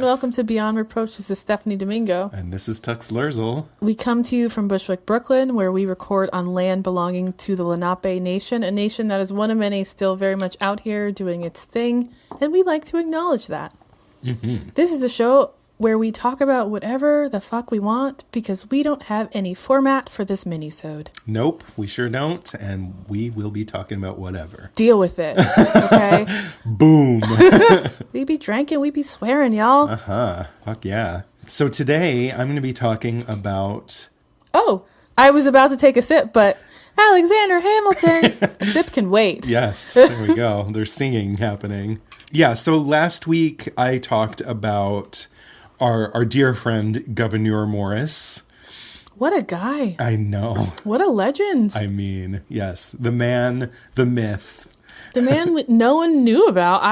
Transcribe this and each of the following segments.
and welcome to Beyond Reproach. This is Stephanie Domingo. And this is Tux Lerzel. We come to you from Bushwick, Brooklyn, where we record on land belonging to the Lenape Nation, a nation that is one of many still very much out here doing its thing, and we like to acknowledge that. Mm-hmm. This is a show where we talk about whatever the fuck we want because we don't have any format for this minisode. Nope, we sure don't, and we will be talking about whatever. Deal with it, okay? Boom. We be drinking, we be swearing, y'all. Uh-huh, fuck yeah. So today, I'm going to be talking about... Oh, I was about to take a sip, but Alexander Hamilton. A sip can wait. Yes, there we go. There's singing happening. Yeah, so last week I talked about our dear friend, Gouverneur Morris. What a guy. I know. What a legend. I mean, yes, the man, the myth. The man no one knew about.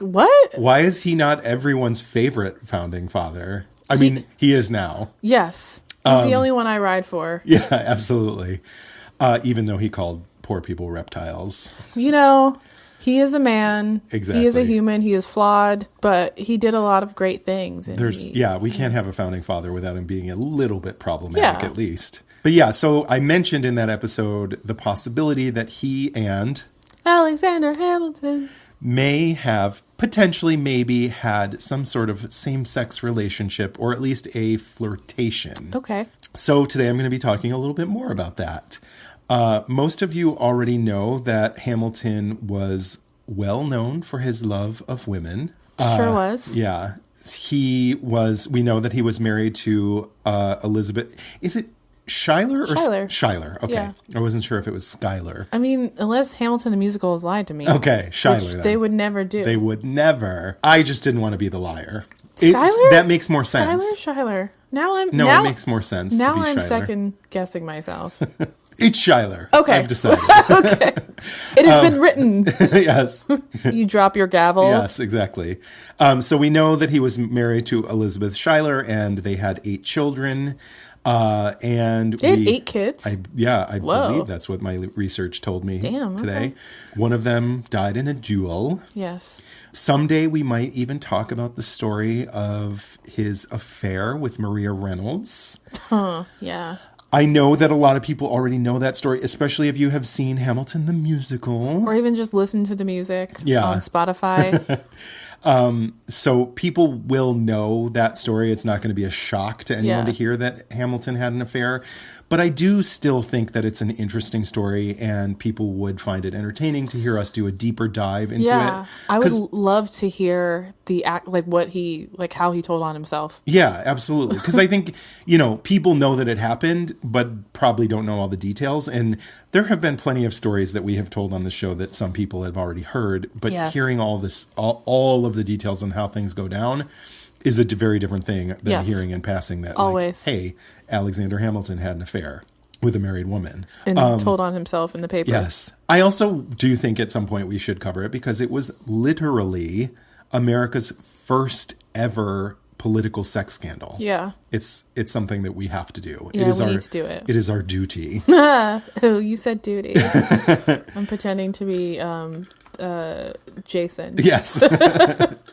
What? Why is he not everyone's favorite founding father? I mean, he is now. Yes. He's the only one I ride for. Yeah, absolutely. Even though he called poor people reptiles. You know, he is a man. Exactly. He is a human. He is flawed, but he did a lot of great things. And we can't have a founding father without him being a little bit problematic, at least. But yeah, so I mentioned in that episode the possibility that he and Alexander Hamilton may have potentially maybe had some sort of same-sex relationship or at least a flirtation. Okay. So today I'm going to be talking a little bit more about that. Most of you already know that Hamilton was well known for his love of women. Sure was. Yeah. We know that he was married to Elizabeth. Is it Schuyler? Schuyler. Schuyler. Okay. Yeah. I wasn't sure if it was Skaɪlər. I mean, unless Hamilton the Musical has lied to me. Okay, Schuyler. Which they would never do. They would never. I just didn't want to be the liar. Skaɪlər? That makes more sense. Schuyler. It makes more sense. Now I'm Schuyler. second guessing myself. It's Schuyler. Okay. I've decided. Okay. It has been written. Yes. You drop your gavel. Yes, exactly. So we know that he was married to Elizabeth Schuyler, and they had 8 children. And they had 8 kids? I believe that's what my research told me today. Okay. One of them died in a duel. Yes. Someday we might even talk about the story of his affair with Maria Reynolds. Huh, yeah. I know that a lot of people already know that story, especially if you have seen Hamilton the Musical. Or even just listen to the music on Spotify. So people will know that story. It's not going to be a shock to anyone to hear that Hamilton had an affair. But I do still think that it's an interesting story, and people would find it entertaining to hear us do a deeper dive into it. I would love to hear the how he told on himself. Yeah, absolutely. Because I think, people know that it happened, but probably don't know all the details. And there have been plenty of stories that we have told on the show that some people have already heard. But hearing all of the details on how things go down is a very different thing than hearing in passing that, always. Hey, Alexander Hamilton had an affair with a married woman. And told on himself in the papers. Yes. I also do think at some point we should cover it because it was literally America's first ever political sex scandal. Yeah. It's something that we have to do. Yeah, we need to do it. It is our duty. Oh, you said duty. I'm pretending to be Jason. Yes.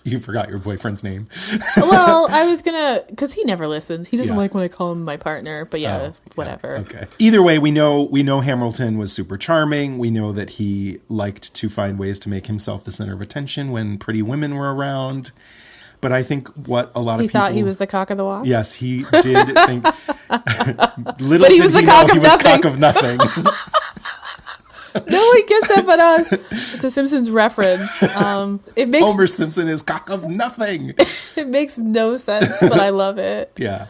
You forgot your boyfriend's name. Well, I was because he never listens. He doesn't like when I call him my partner, but whatever. Okay. Either way, we know Hamilton was super charming. We know that he liked to find ways to make himself the center of attention when pretty women were around. But I think what a lot of people... He thought he was the cock of the walk? Yes, he did think... Little but he was did the he cock know of he was nothing. cock of nothing. No one gets that but us. It's a Simpsons reference. It makes Homer Simpson is cock of nothing. It makes no sense, but I love it. Yeah.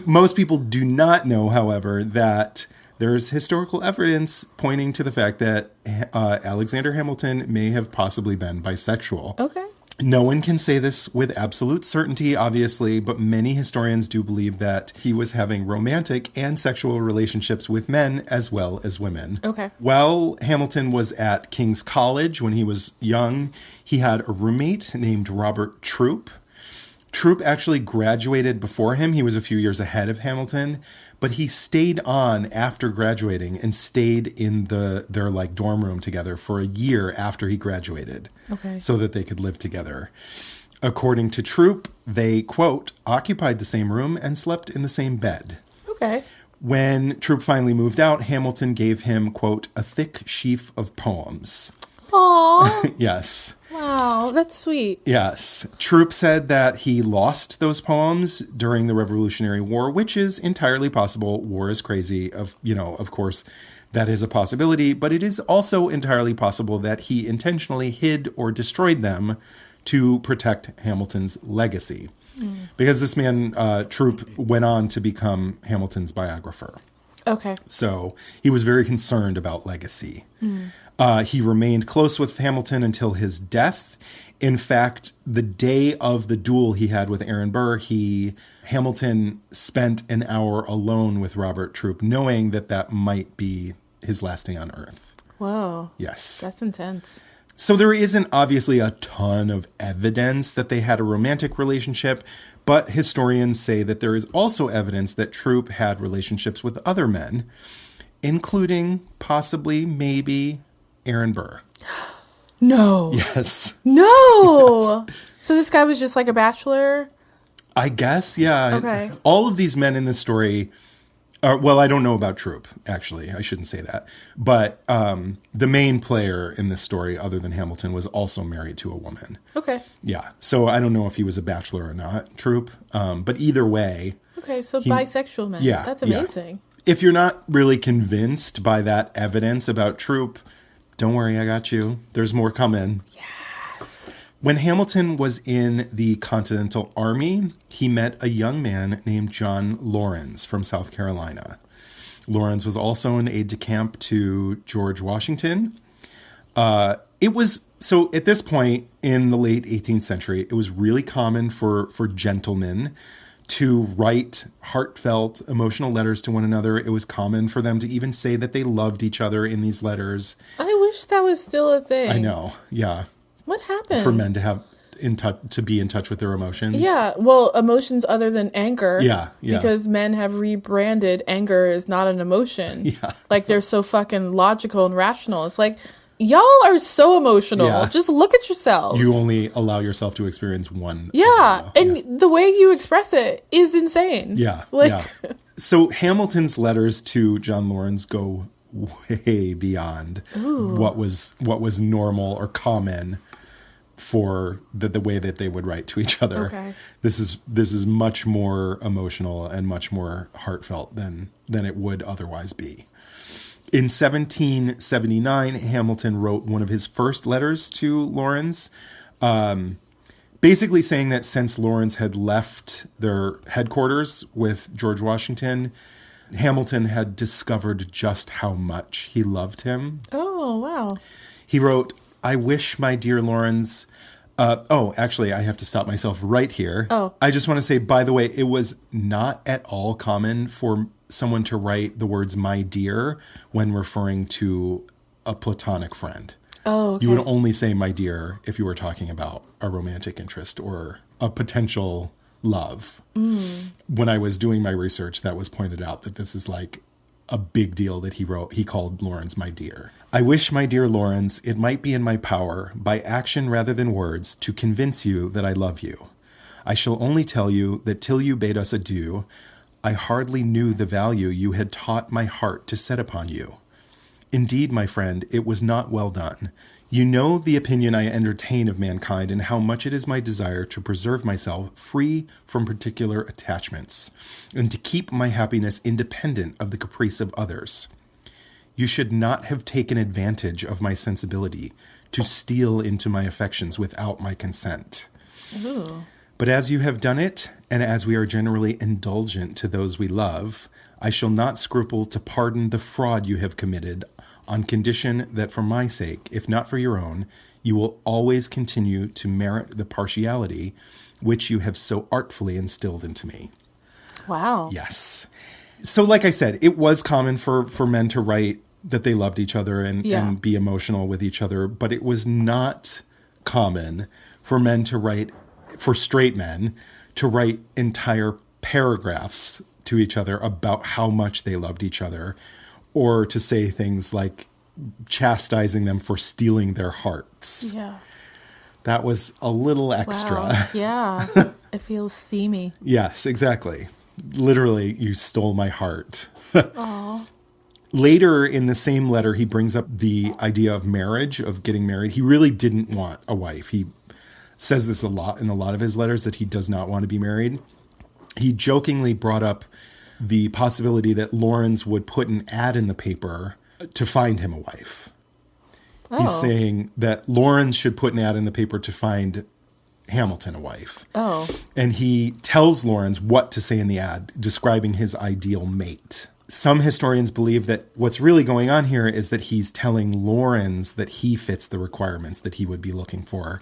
Most people do not know, however, that there's historical evidence pointing to the fact that Alexander Hamilton may have possibly been bisexual. Okay. No one can say this with absolute certainty, obviously, but many historians do believe that he was having romantic and sexual relationships with men as well as women. Okay. While Hamilton was at King's College when he was young, he had a roommate named Robert Troup. Troup actually graduated before him. He was a few years ahead of Hamilton, but he stayed on after graduating and stayed in their like dorm room together for a year after he graduated. Okay. So that they could live together. According to Troup, they, quote, occupied the same room and slept in the same bed. Okay. When Troup finally moved out, Hamilton gave him, quote, a thick sheaf of poems. Aww. Yes. Wow, that's sweet. Yes. Troup said that he lost those poems during the Revolutionary War, which is entirely possible. War is crazy. Of course, that is a possibility. But it is also entirely possible that he intentionally hid or destroyed them to protect Hamilton's legacy. Because this man, Troup, went on to become Hamilton's biographer. Okay. So he was very concerned about legacy. He remained close with Hamilton until his death. In fact, the day of the duel he had with Aaron Burr, Hamilton spent an hour alone with Robert Troup, knowing that might be his last day on Earth. Whoa. Yes. That's intense. So there isn't obviously a ton of evidence that they had a romantic relationship, but historians say that there is also evidence that Troup had relationships with other men, including possibly, maybe, Aaron Burr. No. Yes. No. Yes. So this guy was just like a bachelor? I guess, yeah. Okay. All of these men in this story well, I don't know about Troup, actually. I shouldn't say that. But the main player in this story, other than Hamilton, was also married to a woman. Okay. Yeah. So I don't know if he was a bachelor or not, Troup. But either way. Okay, so bisexual men. Yeah. That's amazing. Yeah. If you're not really convinced by that evidence about Troup, don't worry, I got you. There's more coming. Yes. When Hamilton was in the Continental Army, he met a young man named John Laurens from South Carolina. Laurens was also an aide-de-camp to George Washington. So at this point in the late 18th century, it was really common for gentlemen to write heartfelt, emotional letters to one another. It was common for them to even say that they loved each other in these letters. I wish that was still a thing. I know, yeah. What happened? For men to be in touch with their emotions. Yeah, well, emotions other than anger. Yeah. Because men have rebranded anger as not an emotion. Yeah. Like they're so fucking logical and rational. It's like, y'all are so emotional. Yeah. Just look at yourselves. You only allow yourself to experience one. Yeah, and the way you express it is insane. Yeah, yeah. So Hamilton's letters to John Laurens go way beyond what was normal or common for the way that they would write to each other. Okay. This is much more emotional and much more heartfelt than it would otherwise be. In 1779, Hamilton wrote one of his first letters to Laurens, basically saying that since Laurens had left their headquarters with George Washington, Hamilton had discovered just how much he loved him. Oh, wow. He wrote, I wish, my dear Laurens... actually, I have to stop myself right here. Oh. I just want to say, by the way, it was not at all common for someone to write the words my dear when referring to a platonic friend. Oh, okay. You would only say my dear if you were talking about a romantic interest or a potential love. When I was doing my research, that was pointed out that this is like a big deal that he wrote. He called Laurens my dear. I wish, my dear Laurens, it might be in my power, by action rather than words, to convince you that I love you. I shall only tell you that till you bade us adieu, I hardly knew the value you had taught my heart to set upon you. Indeed, my friend, it was not well done. You know the opinion I entertain of mankind and how much it is my desire to preserve myself free from particular attachments and to keep my happiness independent of the caprice of others. You should not have taken advantage of my sensibility to steal into my affections without my consent. Ooh. But as you have done it, and as we are generally indulgent to those we love, I shall not scruple to pardon the fraud you have committed, on condition that for my sake, if not for your own, you will always continue to merit the partiality which you have so artfully instilled into me. Wow. Yes. So like I said, it was common for men to write that they loved each other and be emotional with each other, but it was not common for men to write, for straight men, to write entire paragraphs to each other about how much they loved each other, or to say things like chastising them for stealing their hearts. Yeah. That was a little extra. Wow. Yeah. It feels steamy. Yes, exactly. Literally, you stole my heart. Aww. Later in the same letter, he brings up the idea of marriage, of getting married. He really didn't want a wife. He says this a lot in a lot of his letters, that he does not want to be married. He jokingly brought up the possibility that Laurens would put an ad in the paper to find him a wife. Oh. He's saying that Laurens should put an ad in the paper to find Hamilton a wife. Oh. And he tells Laurens what to say in the ad, describing his ideal mate. Some historians believe that what's really going on here is that he's telling Laurens that he fits the requirements that he would be looking for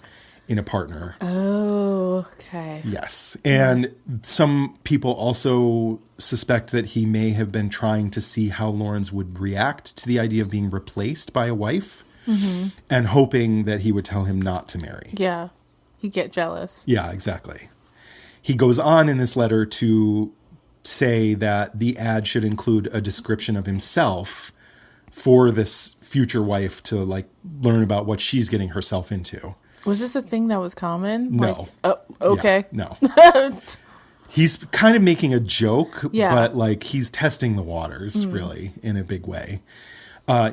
in a partner. Oh, okay. Yes. And some people also suspect that he may have been trying to see how Laurens would react to the idea of being replaced by a wife, and hoping that he would tell him not to marry. Yeah. He'd get jealous. Yeah, exactly. He goes on in this letter to say that the ad should include a description of himself for this future wife to like learn about what she's getting herself into. Was this a thing that was common? No. Okay. Yeah, no. He's kind of making a joke, but like he's testing the waters really in a big way.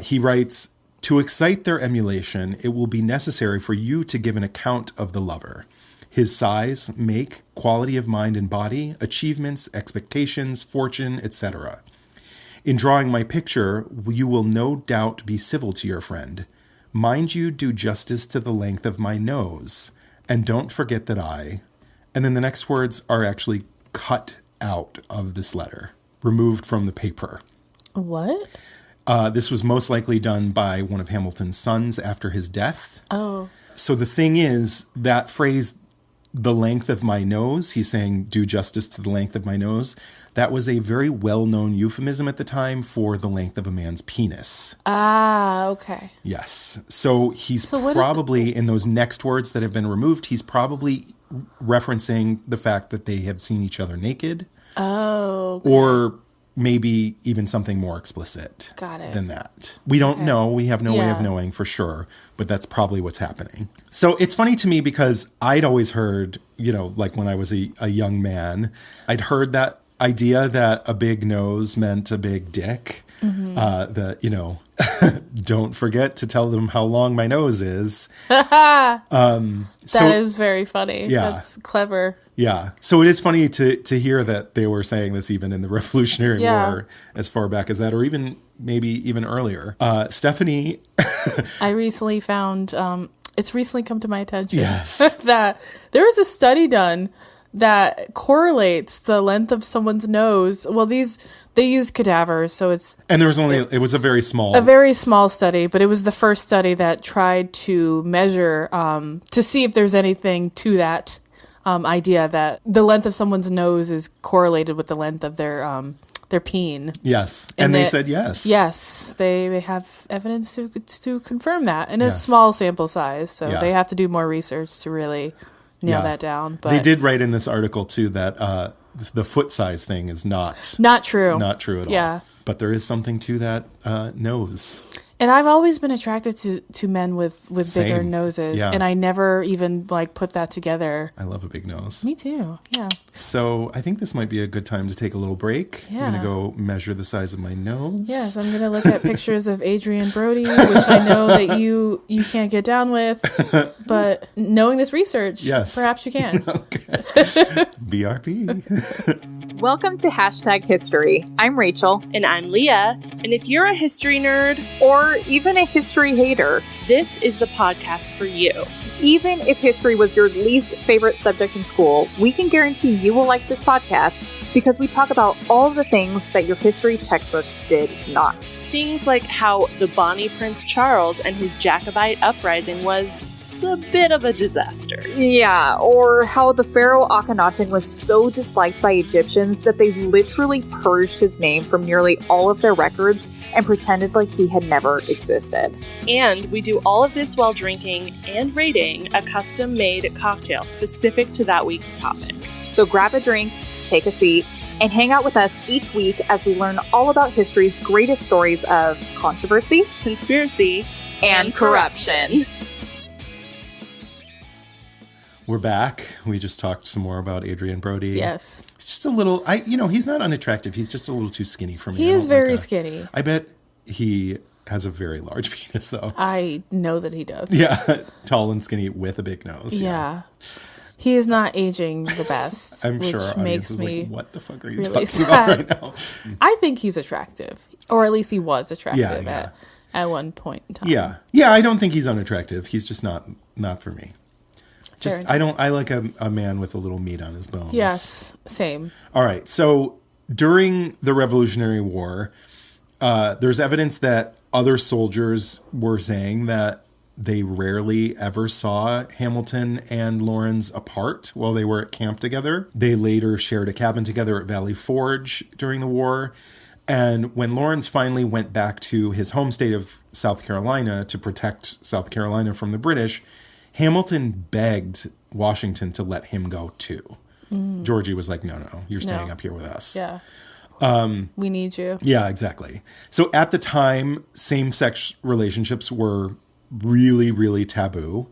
He writes, "To excite their emulation, it will be necessary for you to give an account of the lover. His size, make, quality of mind and body, achievements, expectations, fortune, etc. In drawing my picture, you will no doubt be civil to your friend. Mind you do justice to the length of my nose, and don't forget that I..." And then the next words are actually cut out of this letter, removed from the paper. What? This was most likely done by one of Hamilton's sons after his death. Oh. So the thing is, that phrase, the length of my nose, he's saying, do justice to the length of my nose. That was a very well-known euphemism at the time for the length of a man's penis. Ah, okay. Yes. So he's probably, in those next words that have been removed, he's probably referencing the fact that they have seen each other naked. Oh, okay. Or maybe even something more explicit than that. We don't know. We have no way of knowing for sure, but that's probably what's happening. So it's funny to me because I'd always heard, you know, like when I was a young man, I'd heard that idea that a big nose meant a big dick. That, you know, don't forget to tell them how long my nose is. That is very funny. Yeah. That's clever. Yeah. So it is funny to hear that they were saying this even in the Revolutionary War as far back as that, or even maybe even earlier. Stephanie. I recently found, it's recently come to my attention that there was a study done that correlates the length of someone's nose. Well, they use cadavers, so it's... And there was it was a very small study, but it was the first study that tried to measure, to see if there's anything to that idea that the length of someone's nose is correlated with the length of their peen. Yes. And they said yes. Yes. They have evidence to confirm that in a small sample size, so they have to do more research to really nail that down. But they did write in this article too that the foot size thing is not true. Not true at all. Yeah. But there is something to that nose. And I've always been attracted to men with bigger noses, and I never even put that together. I love a big nose. Me too. Yeah. So I think this might be a good time to take a little break. Yeah. I'm going to go measure the size of my nose. Yes, I'm going to look at pictures of Adrian Brody, which I know that you can't get down with, but knowing this research, perhaps you can. Okay. BRP. Welcome to #History. I'm Rachel. And I'm Leah. And if you're a history nerd, or even a history hater, this is the podcast for you. Even if history was your least favorite subject in school, we can guarantee you will like this podcast because we talk about all the things that your history textbooks did not. Things like how the Bonnie Prince Charles and his Jacobite uprising was was a bit of a disaster. Yeah, or how the pharaoh Akhenaten was so disliked by Egyptians that they literally purged his name from nearly all of their records and pretended like he had never existed. And we do all of this while drinking and rating a custom-made cocktail specific to that week's topic. So grab a drink, take a seat, and hang out with us each week as we learn all about history's greatest stories of controversy, conspiracy, and corruption. We're back. We just talked some more about Adrian Brody. Yes. He's just a little, he's not unattractive. He's just a little too skinny for me. He is very skinny. I bet he has a very large penis, though. I know that he does. Yeah. Tall and skinny with a big nose. Yeah. He is not aging the best. I'm sure our makes audience me is like, what the fuck are you really talking about right now? I think he's attractive. Or at least he was attractive at one point in time. Yeah. Yeah, I don't think he's unattractive. He's just not for me. I like a man with a little meat on his bones. Yes, same. All right. So during the Revolutionary War, there's evidence that other soldiers were saying that they rarely ever saw Hamilton and Laurens apart while they were at camp together. They later shared a cabin together at Valley Forge during the war. And when Laurens finally went back to his home state of South Carolina to protect South Carolina from the British, Hamilton begged Washington to let him go too. Georgie was like, no, you're staying up here with us. Yeah. We need you. Yeah, exactly. So at the time, same-sex relationships were really, really taboo.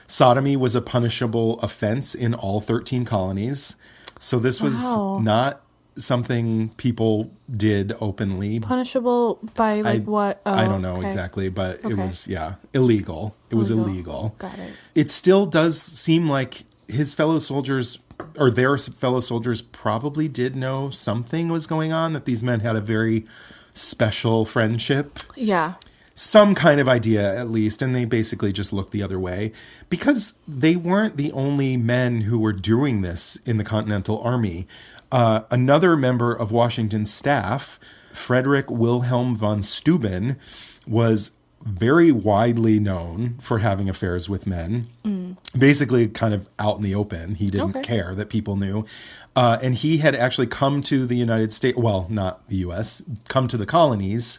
Sodomy was a punishable offense in all 13 colonies. So this was not something people did openly. Punishable by what? Oh, I don't know exactly, but it was, illegal. It was illegal. Got it. It still does seem like his fellow soldiers, or their fellow soldiers, probably did know something was going on, that these men had a very special friendship. Yeah. Some kind of idea, at least, and they basically just looked the other way because they weren't the only men who were doing this in the Continental Army. Another member of Washington's staff, Frederick Wilhelm von Steuben, was very widely known for having affairs with men, basically kind of out in the open. He didn't care that people knew. And he had actually come to the United States, well, not the U.S., come to the colonies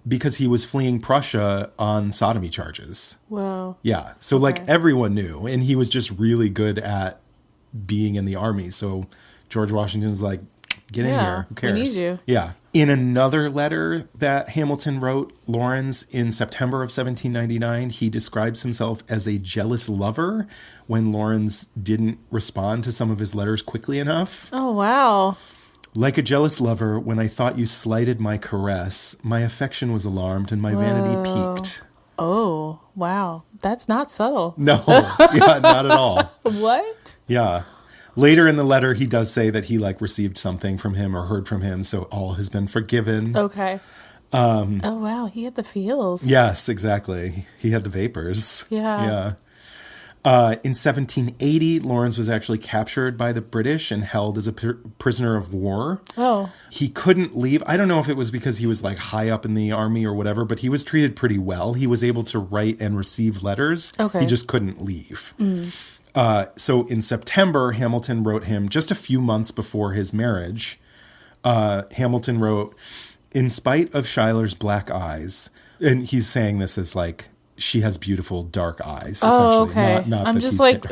because he was fleeing Prussia on sodomy charges. Wow. Yeah. So like everyone knew, and he was just really good at being in the army. So George Washington's like, get in here. Who cares? We need you. Yeah. In another letter that Hamilton wrote Laurens in September of 1799, he describes himself as a jealous lover when Laurens didn't respond to some of his letters quickly enough. Oh, wow. Like a jealous lover, when I thought you slighted my caress, my affection was alarmed and my vanity piqued. Oh, wow. That's not subtle. No, not at all. What? Yeah. Later in the letter, he does say that he received something from him or heard from him, so all has been forgiven. Okay. Oh, wow. He had the feels. Yes, exactly. He had the vapors. Yeah. In 1780, Laurens was actually captured by the British and held as a prisoner of war. Oh. He couldn't leave. I don't know if it was because he was high up in the army or whatever, but he was treated pretty well. He was able to write and receive letters. Okay. He just couldn't leave. So in September, Hamilton wrote him just a few months before his marriage. Hamilton wrote, in spite of Schuyler's black eyes, and he's saying this as she has beautiful dark eyes. Oh, okay. Not I'm that just what?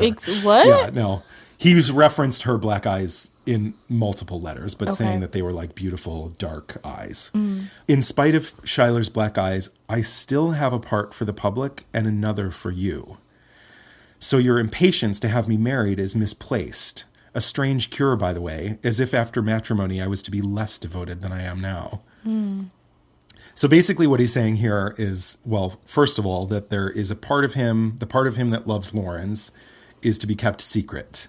what? Yeah, no. He's referenced her black eyes in multiple letters, but saying that they were beautiful dark eyes. In spite of Schuyler's black eyes, I still have a part for the public and another for you. So your impatience to have me married is misplaced. A strange cure, by the way, as if after matrimony I was to be less devoted than I am now. So basically what he's saying here is, well, first of all, that there is a part of him, the part of him that loves Laurens, is to be kept secret.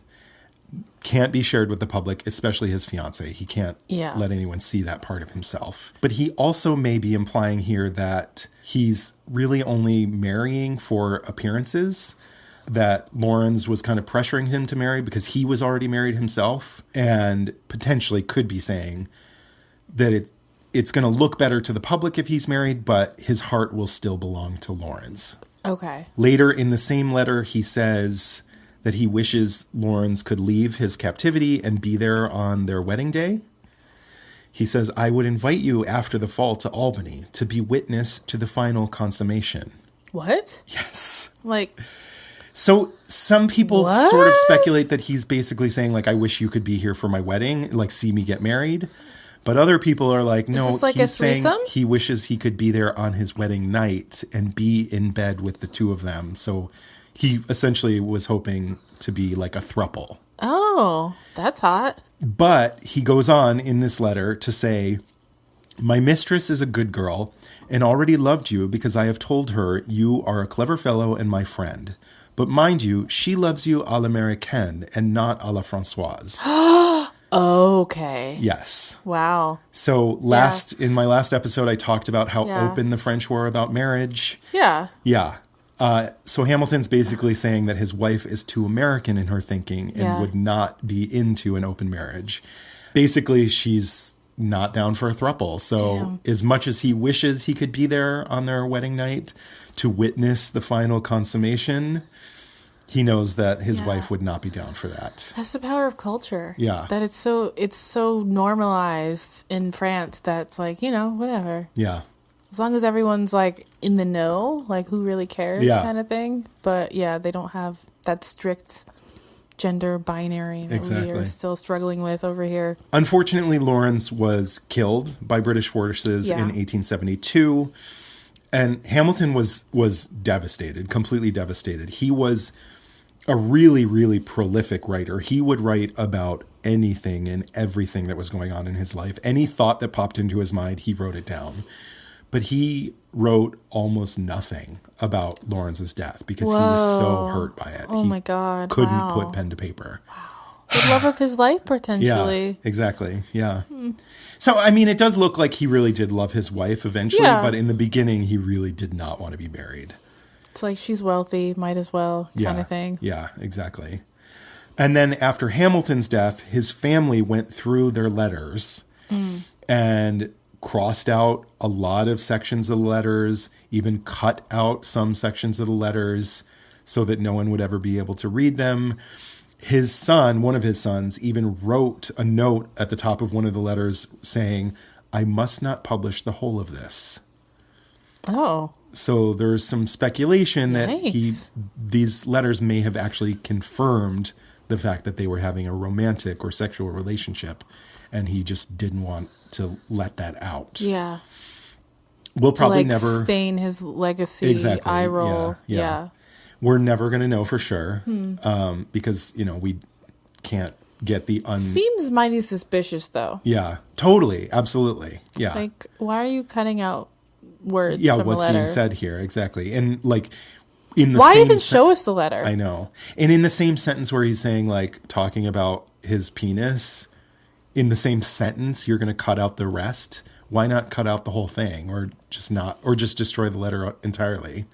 Can't be shared with the public, especially his fiancée. He can't let anyone see that part of himself. But he also may be implying here that he's really only marrying for appearances, that Laurens was kind of pressuring him to marry because he was already married himself, and potentially could be saying that it's going to look better to the public if he's married, but his heart will still belong to Laurens. Okay. Later in the same letter, he says that he wishes Lawrence could leave his captivity and be there on their wedding day. He says, I would invite you after the fall to Albany to be witness to the final consummation. What? Yes. Like... So some people sort of speculate that he's basically saying, like, I wish you could be here for my wedding, like, see me get married. But other people are like, no, like he's saying he wishes he could be there on his wedding night and be in bed with the two of them. So he essentially was hoping to be like a throuple. Oh, that's hot. But he goes on in this letter to say, my mistress is a good girl and already loved you because I have told her you are a clever fellow and my friend. But mind you, she loves you à l'américaine and not à la Françoise. Okay. Yes. Wow. So in my last episode, I talked about how open the French were about marriage. Yeah. Yeah. So Hamilton's basically saying that his wife is too American in her thinking and would not be into an open marriage. Basically, she's not down for a throuple. So as much as he wishes he could be there on their wedding night to witness the final consummation, he knows that his wife would not be down for that. That's the power of culture. Yeah. That it's so normalized in France that it's like, whatever. Yeah. As long as everyone's like in the know, like who really cares kind of thing. But they don't have that strict gender binary that we are still struggling with over here. Unfortunately, Lawrence was killed by British forces in 1872. And Hamilton was devastated, completely devastated. He was a really, really prolific writer. He would write about anything and everything that was going on in his life. Any thought that popped into his mind, he wrote it down. But he wrote almost nothing about Lawrence's death because he was so hurt by it. Oh, my God. Couldn't put pen to paper. Wow. The love of his life, potentially. Yeah, exactly. Yeah. So, I mean, it does look like he really did love his wife eventually, but in the beginning, he really did not want to be married. It's like she's wealthy, might as well, kind of thing. Yeah, exactly. And then after Hamilton's death, his family went through their letters and crossed out a lot of sections of the letters, even cut out some sections of the letters so that no one would ever be able to read them. His son, one of his sons, even wrote a note at the top of one of the letters saying, I must not publish the whole of this. Oh. So there's some speculation that these letters may have actually confirmed the fact that they were having a romantic or sexual relationship, and he just didn't want to let that out. Yeah. We'll probably never stain his legacy. Exactly. Eye roll. Yeah. We're never going to know for sure because, we can't get the Seems mighty suspicious, though. Yeah, totally. Absolutely. Yeah. Like, why are you cutting out words from what's a letter? Being said here. Exactly. And, like, in the why even show us the letter? I know. And in the same sentence where he's saying, like, talking about his penis, in the same sentence, you're going to cut out the rest. Why not cut out the whole thing or just destroy the letter entirely?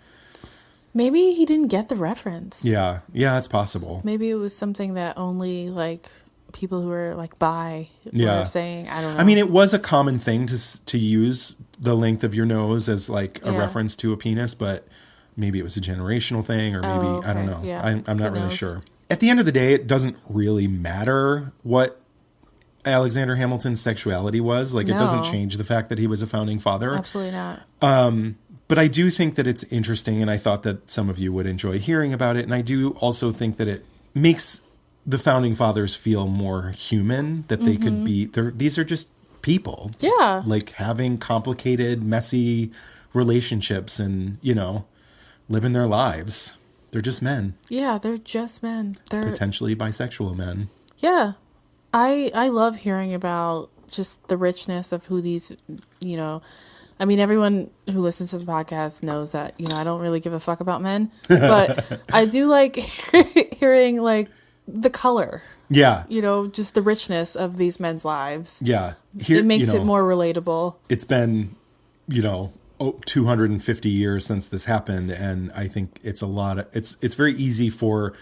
Maybe he didn't get the reference. Yeah, it's possible. Maybe it was something that only like people who are like bi were saying. I don't know. I mean, it was a common thing to use the length of your nose as like a reference to a penis, but maybe it was a generational thing, or maybe I don't know. Yeah. I'm not really sure. At the end of the day, it doesn't really matter what Alexander Hamilton's sexuality was. Like, it doesn't change the fact that he was a founding father. Absolutely not. But I do think that it's interesting, and I thought that some of you would enjoy hearing about it. And I do also think that it makes the founding fathers feel more human, that they could be, these are just people. Yeah. Like having complicated, messy relationships and, living their lives. They're just men. Yeah, they're just men. They're potentially bisexual men. Yeah. I love hearing about just the richness of who these, I mean, everyone who listens to the podcast knows that, I don't really give a fuck about men, but I do like hearing like the color. Yeah. Just the richness of these men's lives. Yeah. It makes it more relatable. It's been, 250 years since this happened. And I think it's it's very easy for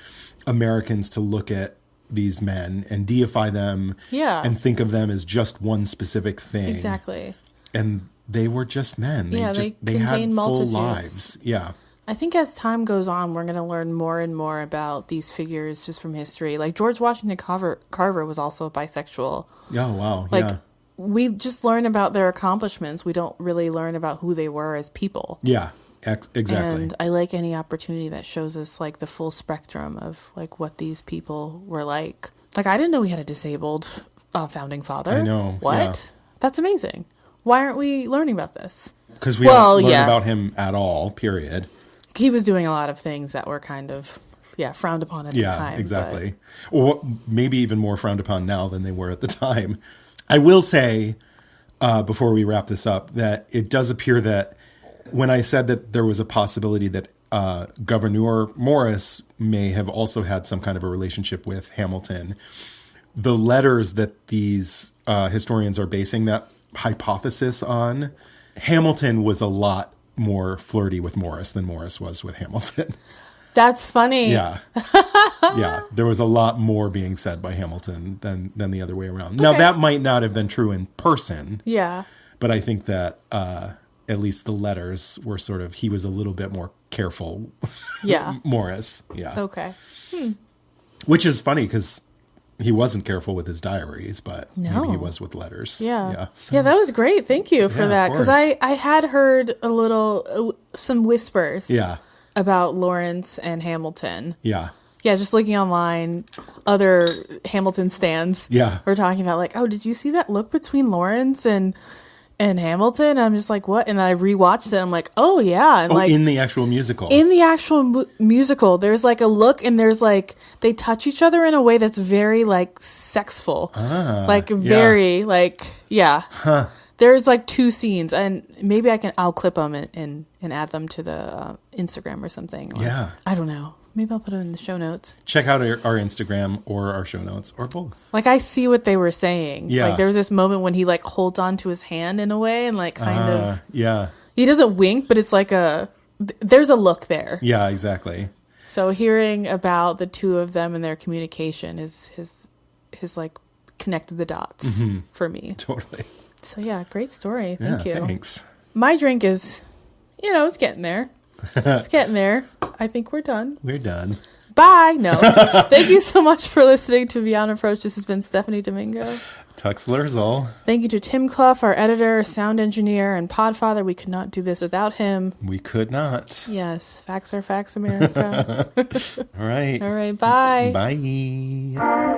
Americans to look at these men and deify them. Yeah. And think of them as just one specific thing. Exactly. And they were just men. They contain had multitudes. full lives. Yeah. I think as time goes on, we're going to learn more and more about these figures just from history. Like George Washington Carver was also bisexual. Oh, wow. Like, yeah. We just learn about their accomplishments. We don't really learn about who they were as people. Yeah, exactly. And I like any opportunity that shows us like the full spectrum of like what these people were like. Like, I didn't know we had a disabled founding father. I know. What? Yeah. That's amazing. Why aren't we learning about this? Because we don't learn about him at all, period. He was doing a lot of things that were kind of, frowned upon at the time. Yeah, exactly. Or maybe even more frowned upon now than they were at the time. I will say, before we wrap this up, that it does appear that when I said that there was a possibility that Gouverneur Morris may have also had some kind of a relationship with Hamilton, the letters that these historians are basing that hypothesis on, Hamilton was a lot more flirty with Morris than Morris was with Hamilton. That's funny. Yeah. Yeah. There was a lot more being said by Hamilton than the other way around. Now, that might not have been true in person. Yeah. But I think that at least the letters were sort of, he was a little bit more careful. Yeah. Morris. Yeah. Okay. Which is funny because he wasn't careful with his diaries, but No. maybe he was with letters. Yeah. Yeah, Yeah, that was great. Thank you for Yeah, of that. Because course. I had heard a little, some whispers Yeah. about Lawrence and Hamilton. Yeah. Yeah, just looking online, other Hamilton stands Yeah. were talking about like, oh, did you see that look between Lawrence and Hamilton? And I'm just like, what? And then I rewatched it. I'm like, oh yeah, and like in the actual musical. in the actual musical, there's like a look, and there's like they touch each other in a way that's very like sexful, like very like yeah. There's like two scenes, and maybe I'll clip them and add them to the Instagram or something. Or, Yeah. I don't know. Maybe I'll put them in the show notes. Check out our Instagram or our show notes or both. Like, I see what they were saying. Yeah. Like, there was this moment when he, like, holds on to his hand in a way and, like, kind of... Yeah. He doesn't wink, but it's like there's a look there. Yeah, exactly. So hearing about the two of them and their communication is like, connected the dots for me. Totally. So, yeah, great story. Thank you. Thanks. My drink is, it's getting there. It's getting there. I think we're done. We're done. Bye. No. Thank you so much for listening to Beyond Reproach. This has been Stephanie Domingo. Tux Lerzol. Thank you to Tim Clough, our editor, sound engineer, and podfather. We could not do this without him. We could not. Yes. Facts are facts, America. All right. All right. Bye. Bye.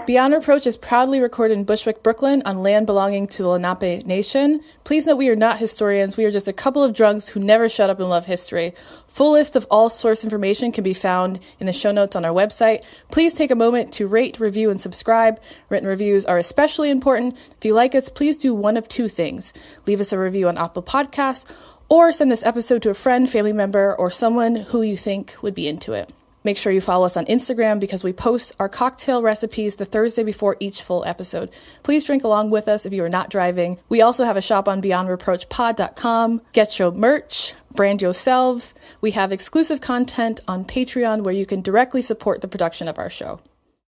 Beyond Reproach is proudly recorded in Bushwick, Brooklyn, on land belonging to the Lenape Nation. Please note we are not historians. We are just a couple of drunks who never shut up and love history. Full list of all source information can be found in the show notes on our website. Please take a moment to rate, review, and subscribe. Written reviews are especially important. If you like us, please do one of two things. Leave us a review on Apple Podcasts, or send this episode to a friend, family member, or someone who you think would be into it. Make sure you follow us on Instagram because we post our cocktail recipes the Thursday before each full episode. Please drink along with us if you are not driving. We also have a shop on beyondreproachpod.com. Get show merch, brand yourselves. We have exclusive content on Patreon where you can directly support the production of our show.